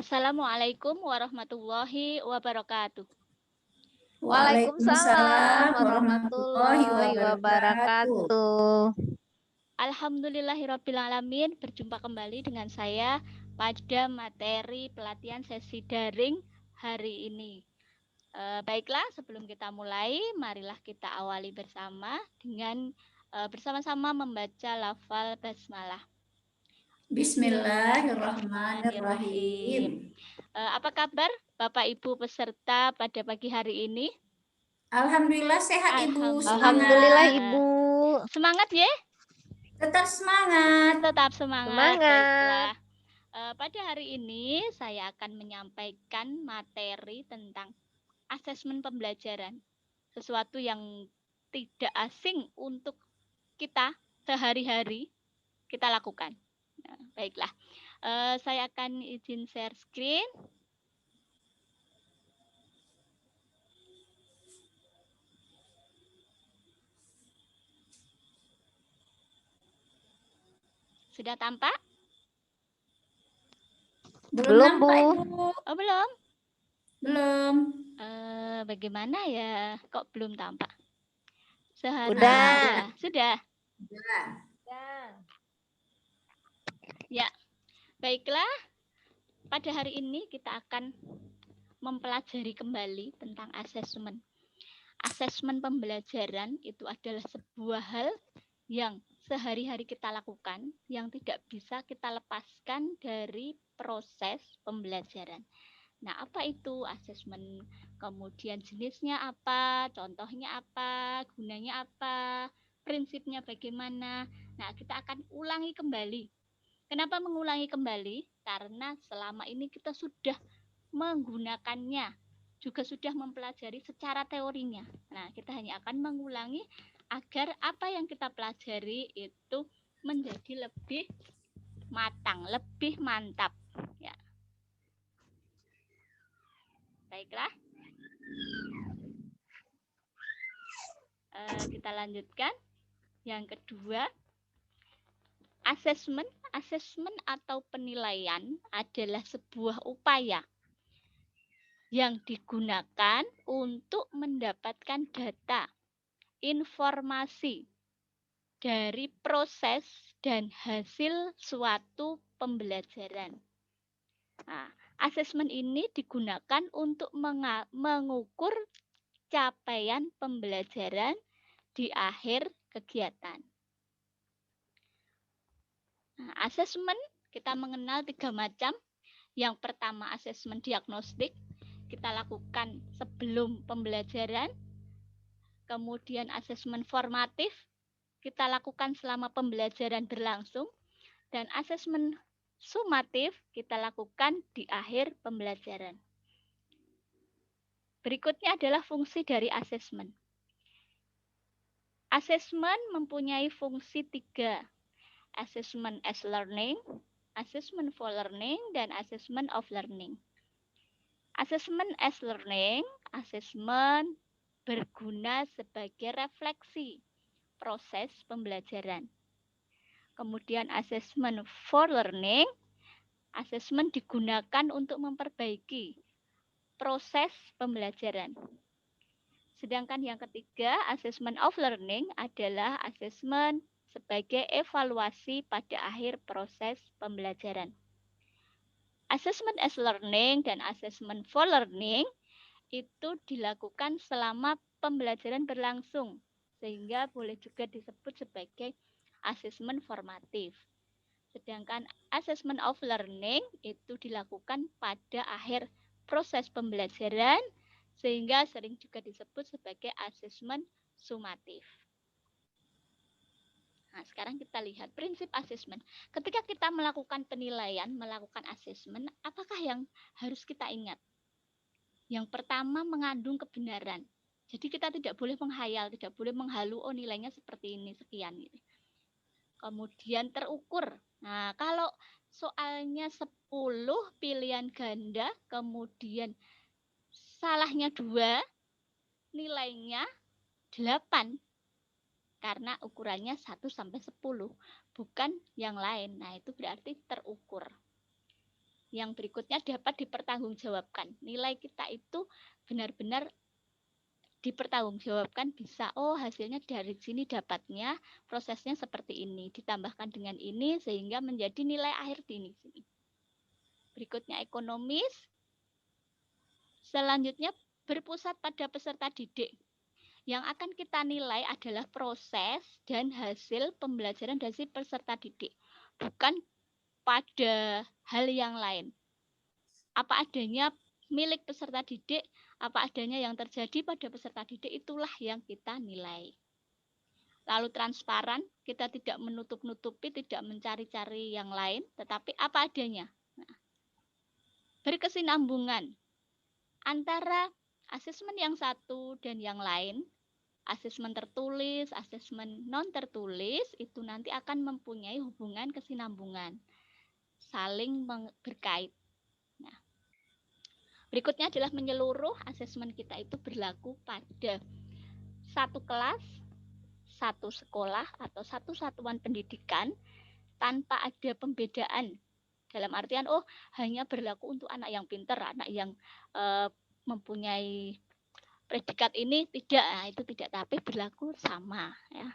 Assalamualaikum warahmatullahi wabarakatuh. Waalaikumsalam Waalaikumsalam warahmatullahi warahmatullahi wabarakatuh. wabarakatuh. Alhamdulillahirrabbilalamin, berjumpa kembali dengan saya pada materi pelatihan sesi daring hari ini. Baiklah, sebelum kita mulai, marilah kita awali bersama dengan bersama-sama membaca lafal basmalah. Bismillahirrahmanirrahim. Apa kabar Bapak Ibu peserta pada pagi hari ini? Alhamdulillah sehat Ibu, Alhamdulillah semangat. Ibu. Semangat ya? Tetap semangat. Tetap semangat. Semangat. Baiklah. Pada hari ini saya akan menyampaikan materi tentang asesmen pembelajaran. Sesuatu yang tidak asing untuk kita sehari-hari kita lakukan. Nah, baiklah. Saya akan izin share screen. Sudah tampak? Belum, nampak, Bu. Ibu. Oh, belum? Belum. Bagaimana ya? Kok belum tampak? Sudah. Sudah. Ya. Baiklah. Pada hari ini kita akan mempelajari kembali tentang asesmen. Asesmen pembelajaran itu adalah sebuah hal yang sehari-hari kita lakukan, yang tidak bisa kita lepaskan dari proses pembelajaran. Nah, apa itu asesmen? Kemudian jenisnya apa? Contohnya apa? Gunanya apa? Prinsipnya bagaimana? Nah, kita akan ulangi kembali. Kenapa mengulangi kembali? Karena selama ini kita sudah menggunakannya, juga sudah mempelajari secara teorinya. Nah, kita hanya akan mengulangi agar apa yang kita pelajari itu menjadi lebih matang, lebih mantap. Ya. Baiklah. Kita lanjutkan. Yang kedua, asesmen. Asesmen atau penilaian adalah sebuah upaya yang digunakan untuk mendapatkan data, informasi dari proses dan hasil suatu pembelajaran. Nah, asesmen ini digunakan untuk mengukur capaian pembelajaran di akhir kegiatan. Nah, asesmen kita mengenal 3 macam. Yang pertama asesmen diagnostik, kita lakukan sebelum pembelajaran. Kemudian asesmen formatif, kita lakukan selama pembelajaran berlangsung. Dan asesmen sumatif, kita lakukan di akhir pembelajaran. Berikutnya adalah fungsi dari asesmen. Asesmen mempunyai fungsi 3. Assessment as learning, assessment for learning, dan assessment of learning. Assessment as learning, assessment berguna sebagai refleksi proses pembelajaran. Kemudian assessment for learning, assessment digunakan untuk memperbaiki proses pembelajaran. Sedangkan yang ketiga, assessment of learning adalah assessment sebagai evaluasi pada akhir proses pembelajaran. Assessment as learning dan assessment for learning itu dilakukan selama pembelajaran berlangsung, sehingga boleh juga disebut sebagai assessment formatif. Sedangkan assessment of learning itu dilakukan pada akhir proses pembelajaran, sehingga sering juga disebut sebagai assessment sumatif. Nah, sekarang kita lihat prinsip asesmen. Ketika kita melakukan penilaian, melakukan asesmen, apakah yang harus kita ingat? Yang pertama, mengandung kebenaran. Jadi kita tidak boleh menghayal, tidak boleh menghalu, oh nilainya seperti ini, sekian. Kemudian terukur. Nah, kalau soalnya 10 pilihan ganda, kemudian salahnya 2, nilainya 8. Karena ukurannya 1 sampai 10, bukan yang lain. Nah, itu berarti terukur. yang berikutnya dapat dipertanggungjawabkan. Nilai kita itu benar-benar dipertanggungjawabkan, bisa hasilnya dari sini dapatnya, prosesnya seperti ini, ditambahkan dengan ini sehingga menjadi nilai akhir di sini. Berikutnya ekonomis. Selanjutnya berpusat pada peserta didik. Yang akan kita nilai adalah proses dan hasil pembelajaran dari peserta didik, bukan pada hal yang lain. Apa adanya milik peserta didik, apa adanya yang terjadi pada peserta didik, itulah yang kita nilai. Lalu transparan, kita tidak menutup-nutupi, tidak mencari-cari yang lain, tetapi apa adanya. Nah, berkesinambungan antara asesmen yang satu dan yang lain. Asesmen tertulis, asesmen non tertulis itu nanti akan mempunyai hubungan kesinambungan, saling berkait. Nah, berikutnya adalah menyeluruh. Asesmen kita itu berlaku pada satu kelas, satu sekolah atau satu satuan pendidikan tanpa ada pembedaan. Dalam artian hanya berlaku untuk anak yang pintar, anak yang mempunyai predikat ini tidak, nah, itu tidak, tapi berlaku sama ya.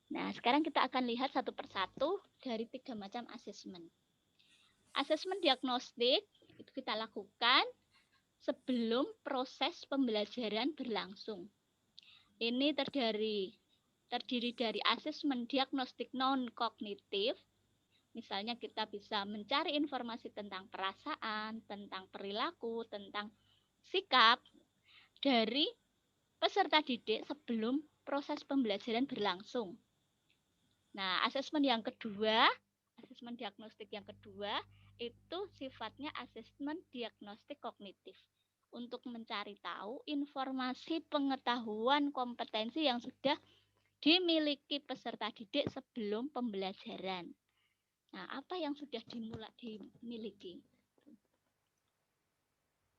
Nah, sekarang kita akan lihat satu persatu dari 3 macam asesmen. Asesmen diagnostik itu kita lakukan sebelum proses pembelajaran berlangsung. Ini terdiri dari asesmen diagnostik non kognitif. Misalnya kita bisa mencari informasi tentang perasaan, tentang perilaku, tentang sikap dari peserta didik sebelum proses pembelajaran berlangsung. Nah, asesmen yang kedua, asesmen diagnostik yang kedua, itu sifatnya asesmen diagnostik kognitif. Untuk mencari tahu informasi, pengetahuan, kompetensi yang sudah dimiliki peserta didik sebelum pembelajaran. Nah, apa yang sudah dimiliki?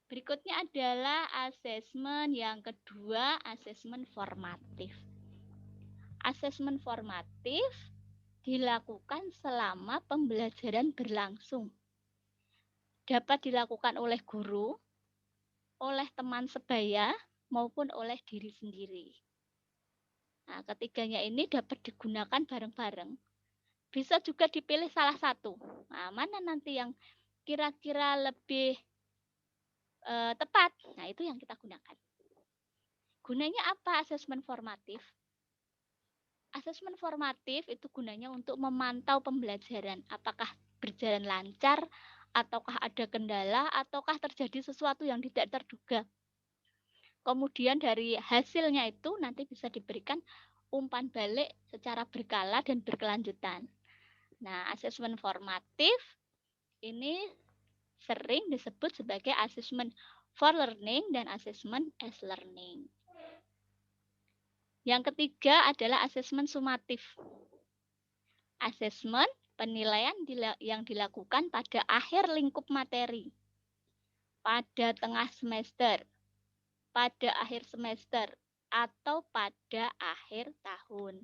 Berikutnya adalah asesmen yang kedua, asesmen formatif. Asesmen formatif dilakukan selama pembelajaran berlangsung. Dapat dilakukan oleh guru, oleh teman sebaya, maupun oleh diri sendiri. Nah, ketiganya ini dapat digunakan bareng-bareng. Bisa juga dipilih salah satu. Nah, mana nanti yang kira-kira lebih tepat? Nah, itu yang kita gunakan. Gunanya apa asesmen formatif? Asesmen formatif itu gunanya untuk memantau pembelajaran. Apakah berjalan lancar, ataukah ada kendala, ataukah terjadi sesuatu yang tidak terduga. Kemudian dari hasilnya itu nanti bisa diberikan umpan balik secara berkala dan berkelanjutan. Nah, asesmen formatif ini sering disebut sebagai asesmen for learning dan asesmen as learning. Yang ketiga adalah asesmen sumatif. Asesmen penilaian yang dilakukan pada akhir lingkup materi, pada tengah semester, pada akhir semester, atau pada akhir tahun.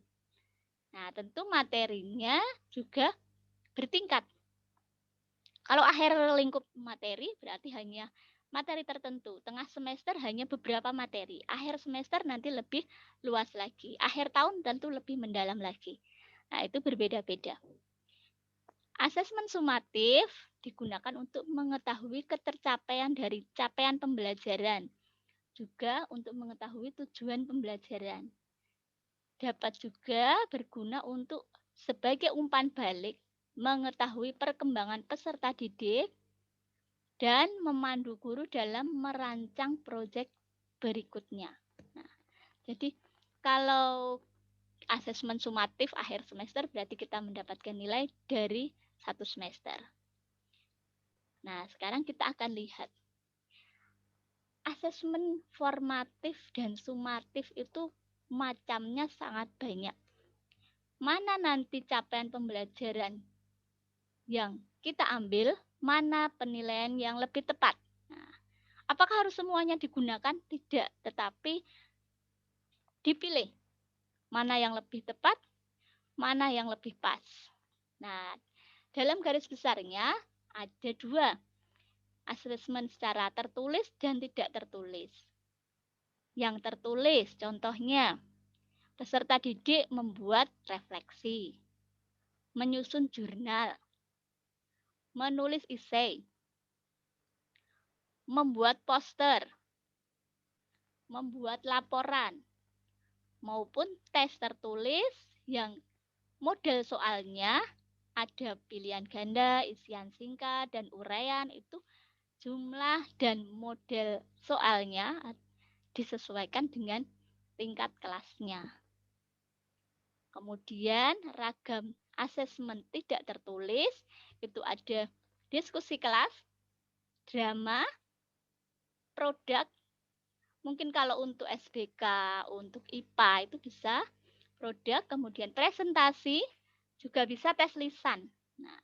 Nah, tentu materinya juga bertingkat. Kalau akhir lingkup materi berarti hanya materi tertentu. Tengah semester hanya beberapa materi. Akhir semester nanti lebih luas lagi. Akhir tahun tentu lebih mendalam lagi. Nah, itu berbeda-beda. Asesmen sumatif digunakan untuk mengetahui ketercapaian dari capaian pembelajaran. Juga untuk mengetahui tujuan pembelajaran. Dapat juga berguna untuk sebagai umpan balik mengetahui perkembangan peserta didik dan memandu guru dalam merancang proyek berikutnya. Nah, jadi kalau asesmen sumatif akhir semester berarti kita mendapatkan nilai dari 1 semester. Nah, sekarang kita akan lihat asesmen formatif dan sumatif itu macamnya sangat banyak. Mana nanti capaian pembelajaran yang kita ambil, mana penilaian yang lebih tepat. Nah, apakah harus semuanya digunakan? Tidak, tetapi dipilih mana yang lebih tepat, mana yang lebih pas. Nah, dalam garis besarnya, Ada 2, asesmen secara tertulis dan tidak tertulis. Yang tertulis, contohnya, peserta didik membuat refleksi, menyusun jurnal, menulis esai, membuat poster, membuat laporan, maupun tes tertulis yang model soalnya ada pilihan ganda, isian singkat, dan uraian. Itu jumlah dan model soalnya disesuaikan dengan tingkat kelasnya. Kemudian ragam asesmen tidak tertulis itu ada diskusi kelas, drama, produk. Mungkin kalau untuk SBK, untuk IPA itu bisa produk, kemudian presentasi, juga bisa tes lisan. Nah,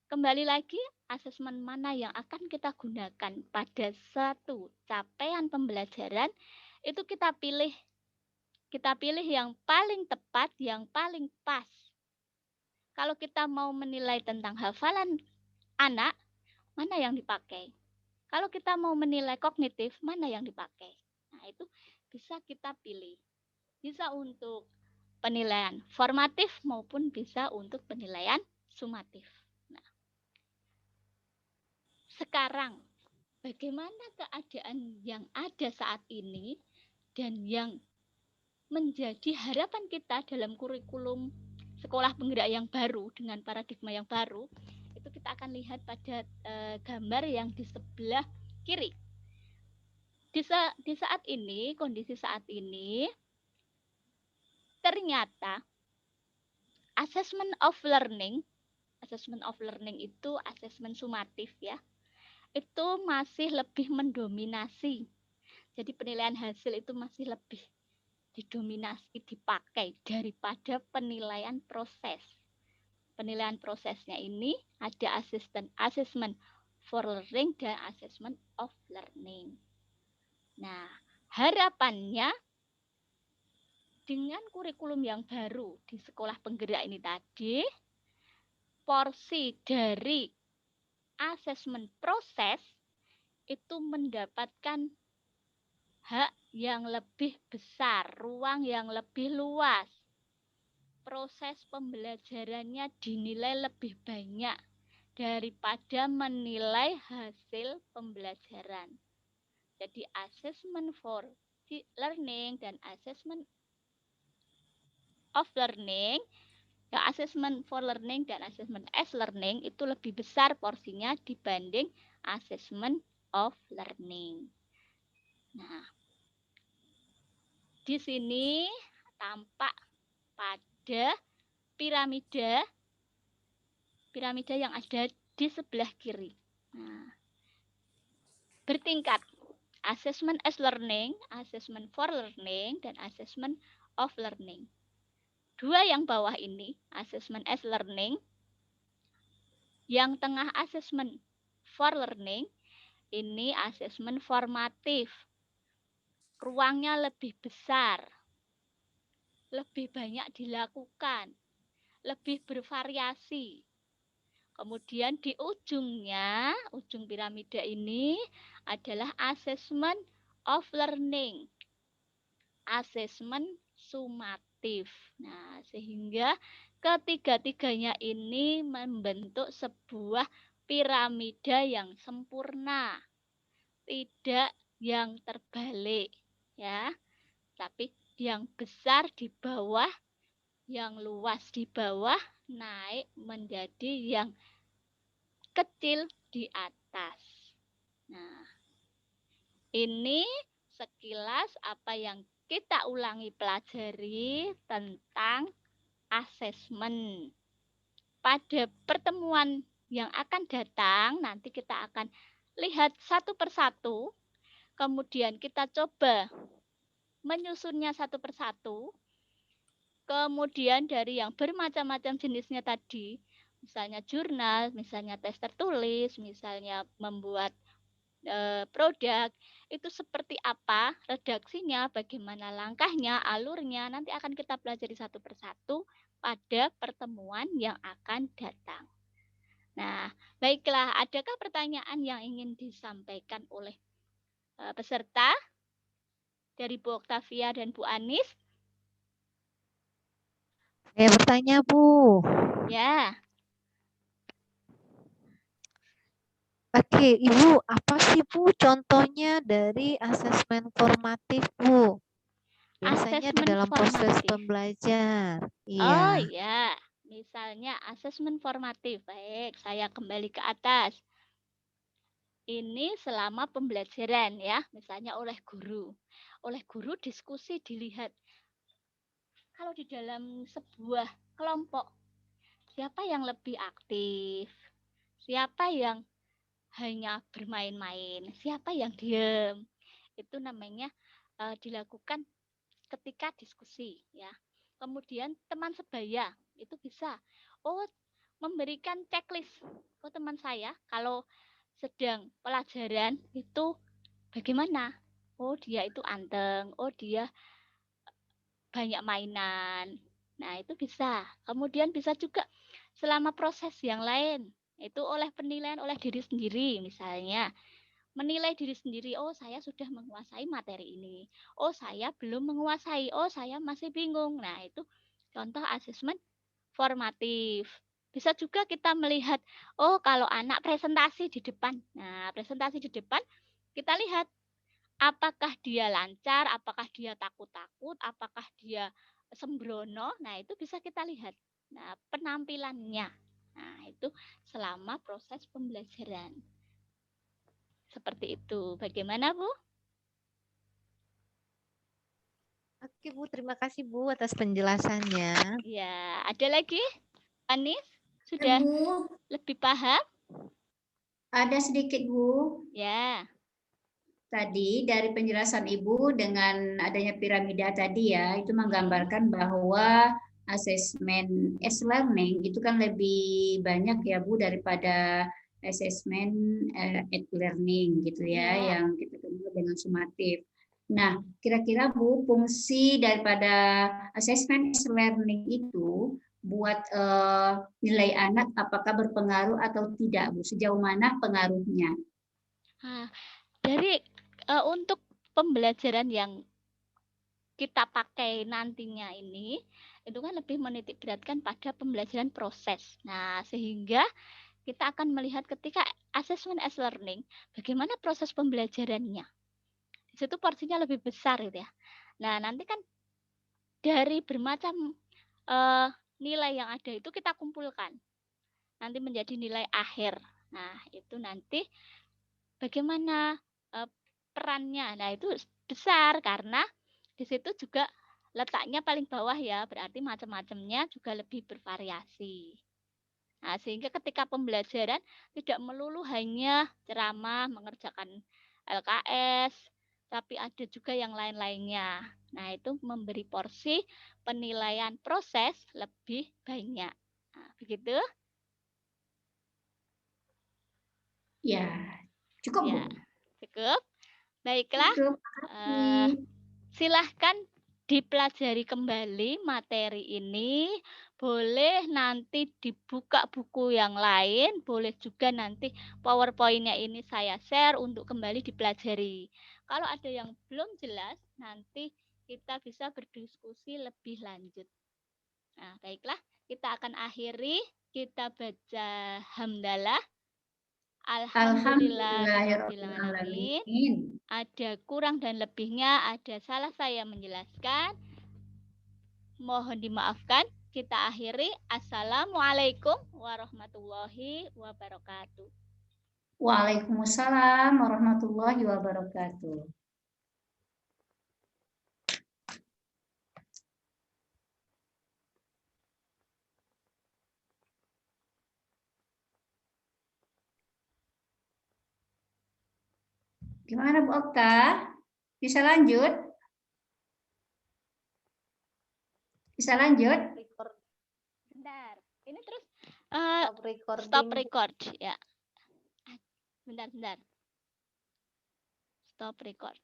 kembali lagi, asesmen mana yang akan kita gunakan pada satu capaian pembelajaran, itu kita pilih yang paling tepat, yang paling pas. Kalau kita mau menilai tentang hafalan anak, mana yang dipakai? Kalau kita mau menilai kognitif, mana yang dipakai? Nah, itu bisa kita pilih. Bisa untuk penilaian formatif maupun bisa untuk penilaian sumatif. Nah, sekarang bagaimana keadaan yang ada saat ini dan yang menjadi harapan kita dalam kurikulum sekolah penggerak yang baru dengan paradigma yang baru, itu kita akan lihat pada gambar yang di sebelah kiri. Di saat ini, kondisi saat ini, ternyata assessment of learning itu assessment sumatif ya, itu masih lebih mendominasi. Jadi penilaian hasil itu masih lebih didominasi dipakai daripada penilaian proses. Penilaian prosesnya ini ada assessment for learning dan assessment of learning. Nah, harapannya dengan kurikulum yang baru di sekolah penggerak ini tadi, porsi dari asesmen proses itu mendapatkan hak yang lebih besar, ruang yang lebih luas. Proses pembelajarannya dinilai lebih banyak daripada menilai hasil pembelajaran. Jadi assessment for learning dan assessment of learning, ya assessment for learning dan assessment as learning itu lebih besar porsinya dibanding assessment of learning. Nah, di sini tampak pada piramida yang ada di sebelah kiri. Nah, bertingkat assessment as learning, assessment for learning, dan assessment of learning. 2 yang bawah ini assessment as learning, yang tengah assessment for learning, ini assessment formatif. Ruangnya lebih besar, lebih banyak dilakukan, lebih bervariasi. Kemudian di ujungnya, ujung piramida ini adalah assessment of learning, assessment sumatif. Nah, sehingga ketiga-tiganya ini membentuk sebuah piramida yang sempurna, tidak yang terbalik, ya, tapi yang besar di bawah, yang luas di bawah, naik menjadi yang kecil di atas. Nah, ini sekilas apa yang kita ulangi pelajari tentang asesmen. Pada pertemuan yang akan datang, nanti kita akan lihat satu persatu, kemudian kita coba menyusunnya satu persatu, kemudian dari yang bermacam-macam jenisnya tadi, misalnya jurnal, misalnya tes tertulis, misalnya membuat produk, itu seperti apa redaksinya, bagaimana langkahnya, alurnya, nanti akan kita pelajari satu persatu pada pertemuan yang akan datang. Nah, baiklah, adakah pertanyaan yang ingin disampaikan oleh peserta dari Bu Oktavia dan Bu Anis? Saya bertanya, Bu. Ya, Oke, Ibu, apa sih, Bu, contohnya dari asesmen formatif, Bu? Biasanya di asesmen dalam proses formatif. pembelajar. Oh Iya. ya, misalnya asesmen formatif. Baik, saya kembali ke atas. Ini selama pembelajaran ya, misalnya oleh guru. Oleh guru diskusi dilihat. Kalau di dalam sebuah kelompok, siapa yang lebih aktif? Siapa yang hanya bermain-main? Siapa yang diam? Itu namanya dilakukan ketika diskusi ya. Kemudian teman sebaya itu bisa memberikan checklist. Teman saya kalau sedang pelajaran itu bagaimana? Dia itu anteng. Dia banyak mainan. Nah, itu bisa. Kemudian bisa juga selama proses yang lain. Itu oleh penilaian oleh diri sendiri misalnya. Menilai diri sendiri, saya sudah menguasai materi ini. Saya belum menguasai. Saya masih bingung. Nah, itu contoh asesmen formatif. Bisa juga kita melihat, kalau anak presentasi di depan. Nah, presentasi di depan kita lihat apakah dia lancar, apakah dia takut-takut, apakah dia sembrono. Nah, itu bisa kita lihat. Nah, penampilannya. Nah, itu selama proses pembelajaran. Seperti itu. Bagaimana, Bu? Oke, Bu, terima kasih, Bu, atas penjelasannya. Ya, ada lagi? Anis, Ya, sudah Bu, lebih paham? ada sedikit, Bu. Ya. Tadi dari penjelasan Ibu dengan adanya piramida tadi ya, itu menggambarkan bahwa asesmen e-learning itu kan lebih banyak ya Bu daripada asesmen e-learning gitu ya, Ya. yang kita kenal dengan sumatif. Nah, kira-kira Bu, fungsi daripada asesmen e-learning itu buat nilai anak apakah berpengaruh atau tidak Bu? Sejauh mana pengaruhnya? Dari untuk pembelajaran yang kita pakai nantinya ini, itu kan lebih menitik beratkan pada pembelajaran proses. Nah, sehingga kita akan melihat ketika asesmen e-learning, bagaimana proses pembelajarannya. Di situ porsinya lebih besar gitu ya. Nah, nanti kan dari bermacam nilai yang ada itu kita kumpulkan. Nanti menjadi nilai akhir. Nah, itu nanti bagaimana perannya. Nah, itu besar karena di situ juga letaknya paling bawah ya, berarti macam-macamnya juga lebih bervariasi. Nah, sehingga ketika pembelajaran tidak melulu hanya ceramah, mengerjakan LKS, tapi ada juga yang lain-lainnya. Nah, itu memberi porsi penilaian proses lebih banyak. Nah, begitu? Ya, cukup Bu. Ya, cukup. Baiklah, Cukup. silahkan dipelajari kembali materi ini. Boleh nanti dibuka buku yang lain, boleh juga nanti PowerPoint-nya ini saya share untuk kembali dipelajari. Kalau ada yang belum jelas, nanti kita bisa berdiskusi lebih lanjut. Nah, baiklah, kita akan akhiri. Kita baca hamdalah. Alhamdulillahirrahmanirrahim. Alhamdulillahirrahmanirrahim. Ada kurang dan lebihnya, ada salah saya menjelaskan. Mohon dimaafkan. Kita akhiri. Assalamualaikum warahmatullahi wabarakatuh. Waalaikumsalam warahmatullahi wabarakatuh. Gimana Bu Okta? Bisa lanjut? Bisa lanjut? Record, Bentar. Ini terus stop recording. stop record ya. Bentar. Stop record.